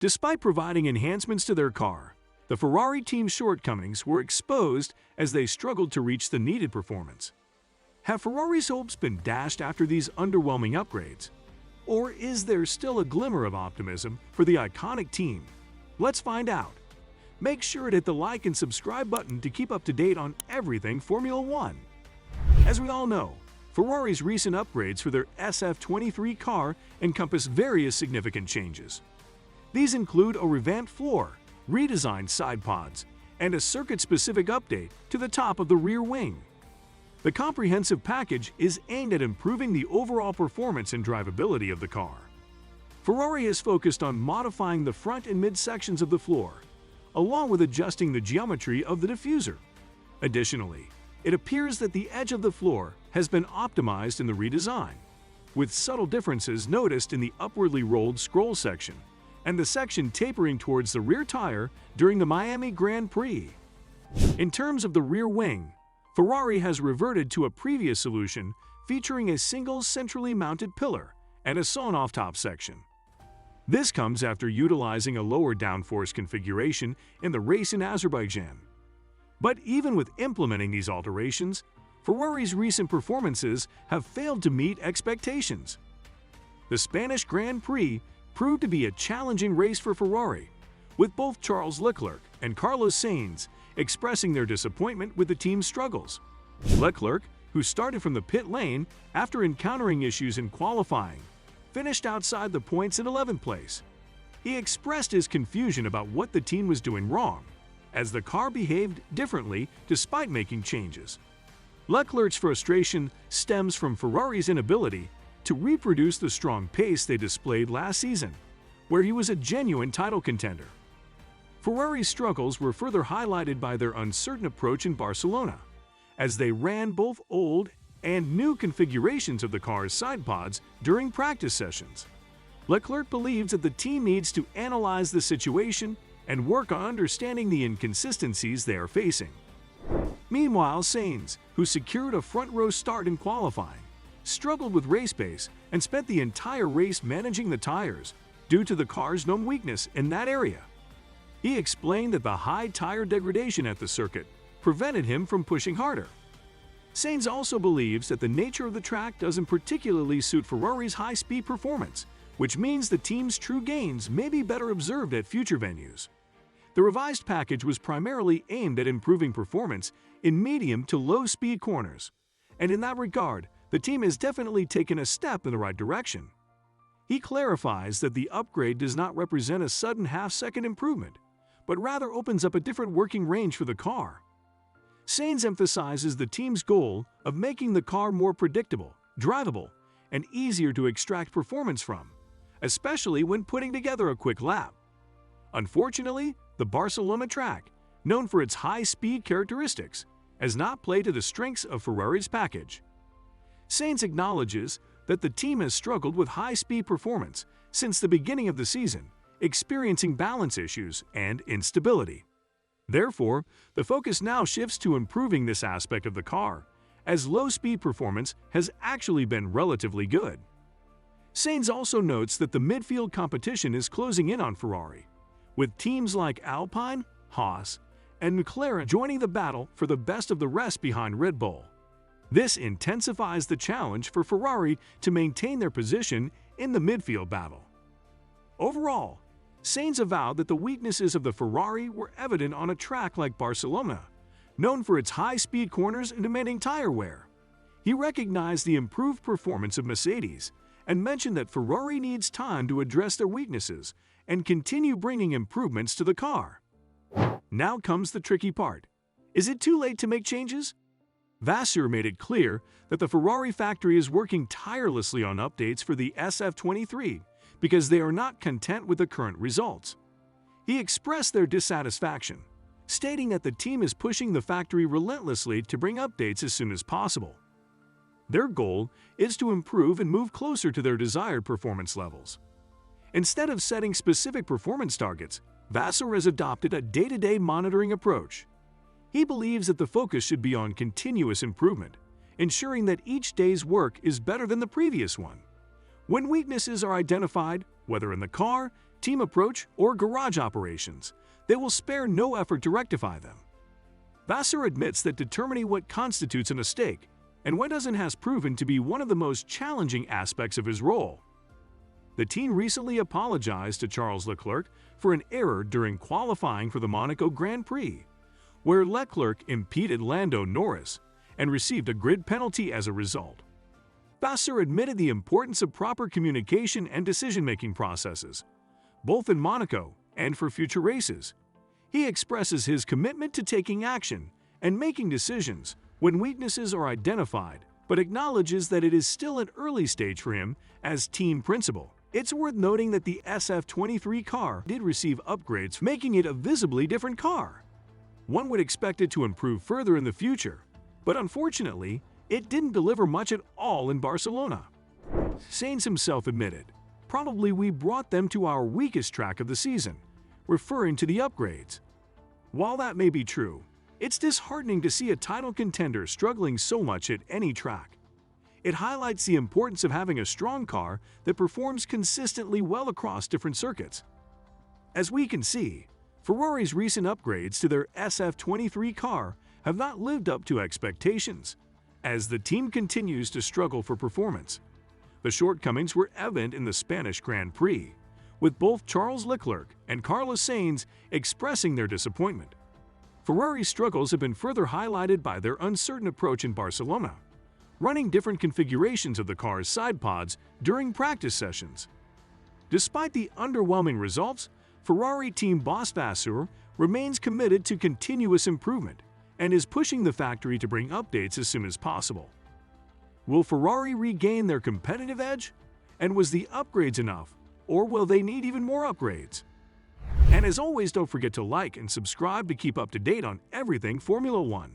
Despite providing enhancements to their car, the Ferrari team's shortcomings were exposed as they struggled to reach the needed performance. Have Ferrari's hopes been dashed after these underwhelming upgrades? Or is there still a glimmer of optimism for the iconic team? Let's find out. Make sure to hit the like and subscribe button to keep up to date on everything Formula One. As we all know, Ferrari's recent upgrades for their SF23 car encompass various significant changes. These include a revamped floor, redesigned side pods, and a circuit-specific update to the top of the rear wing. The comprehensive package is aimed at improving the overall performance and drivability of the car. Ferrari has focused on modifying the front and mid sections of the floor, along with adjusting the geometry of the diffuser. Additionally, it appears that the edge of the floor has been optimized in the redesign, with subtle differences noticed in the upwardly rolled scroll section and the section tapering towards the rear tire during the Miami Grand Prix. In terms of the rear wing, Ferrari has reverted to a previous solution featuring a single centrally mounted pillar and a sawn-off top section. This comes after utilizing a lower downforce configuration in the race in Azerbaijan. But even with implementing these alterations, Ferrari's recent performances have failed to meet expectations. The Spanish Grand Prix proved to be a challenging race for Ferrari, with both Charles Leclerc and Carlos Sainz expressing their disappointment with the team's struggles. Leclerc, who started from the pit lane after encountering issues in qualifying, finished outside the points in 11th place. He expressed his confusion about what the team was doing wrong, as the car behaved differently despite making changes. Leclerc's frustration stems from Ferrari's inability to reproduce the strong pace they displayed last season, where he was a genuine title contender. Ferrari's struggles were further highlighted by their uncertain approach in Barcelona, as they ran both old and new configurations of the car's side pods during practice sessions. Leclerc believes that the team needs to analyze the situation and work on understanding the inconsistencies they are facing. Meanwhile, Sainz, who secured a front-row start in qualifying, struggled with race pace and spent the entire race managing the tires due to the car's known weakness in that area. He explained that the high tire degradation at the circuit prevented him from pushing harder. Sainz also believes that the nature of the track doesn't particularly suit Ferrari's high-speed performance, which means the team's true gains may be better observed at future venues. The revised package was primarily aimed at improving performance in medium to low-speed corners, and in that regard, the team has definitely taken a step in the right direction. He clarifies that the upgrade does not represent a sudden half-second improvement, but rather opens up a different working range for the car. Sainz emphasizes the team's goal of making the car more predictable, drivable, and easier to extract performance from, especially when putting together a quick lap. Unfortunately, the Barcelona track, known for its high-speed characteristics, has not played to the strengths of Ferrari's package. Sainz acknowledges that the team has struggled with high-speed performance since the beginning of the season, experiencing balance issues and instability. Therefore, the focus now shifts to improving this aspect of the car, as low-speed performance has actually been relatively good. Sainz also notes that the midfield competition is closing in on Ferrari, with teams like Alpine, Haas, and McLaren joining the battle for the best of the rest behind Red Bull. This intensifies the challenge for Ferrari to maintain their position in the midfield battle. Overall, Sainz avowed that the weaknesses of the Ferrari were evident on a track like Barcelona, known for its high-speed corners and demanding tire wear. He recognized the improved performance of Mercedes and mentioned that Ferrari needs time to address their weaknesses and continue bringing improvements to the car. Now comes the tricky part. Is it too late to make changes? Vasseur made it clear that the Ferrari factory is working tirelessly on updates for the SF23 because they are not content with the current results. He expressed their dissatisfaction, stating that the team is pushing the factory relentlessly to bring updates as soon as possible. Their goal is to improve and move closer to their desired performance levels. Instead of setting specific performance targets, Vasseur has adopted a day-to-day monitoring approach. He believes that the focus should be on continuous improvement, ensuring that each day's work is better than the previous one. When weaknesses are identified, whether in the car, team approach, or garage operations, they will spare no effort to rectify them. Vasseur admits that determining what constitutes a mistake and what doesn't has proven to be one of the most challenging aspects of his role. The team recently apologized to Charles Leclerc for an error during qualifying for the Monaco Grand Prix, where Leclerc impeded Lando Norris and received a grid penalty as a result. Vasseur admitted the importance of proper communication and decision-making processes, both in Monaco and for future races. He expresses his commitment to taking action and making decisions when weaknesses are identified, but acknowledges that it is still an early stage for him as team principal. It's worth noting that the SF23 car did receive upgrades, making it a visibly different car. One would expect it to improve further in the future, but unfortunately, it didn't deliver much at all in Barcelona. Sainz himself admitted, "Probably we brought them to our weakest track of the season," referring to the upgrades. While that may be true, it's disheartening to see a title contender struggling so much at any track. It highlights the importance of having a strong car that performs consistently well across different circuits. As we can see, Ferrari's recent upgrades to their SF23 car have not lived up to expectations, as the team continues to struggle for performance. The shortcomings were evident in the Spanish Grand Prix, with both Charles Leclerc and Carlos Sainz expressing their disappointment. Ferrari's struggles have been further highlighted by their uncertain approach in Barcelona, running different configurations of the car's side pods during practice sessions. Despite the underwhelming results, Ferrari team boss Vasseur remains committed to continuous improvement and is pushing the factory to bring updates as soon as possible. Will Ferrari regain their competitive edge? And was the upgrades enough, or will they need even more upgrades? And as always, don't forget to like and subscribe to keep up to date on everything Formula One.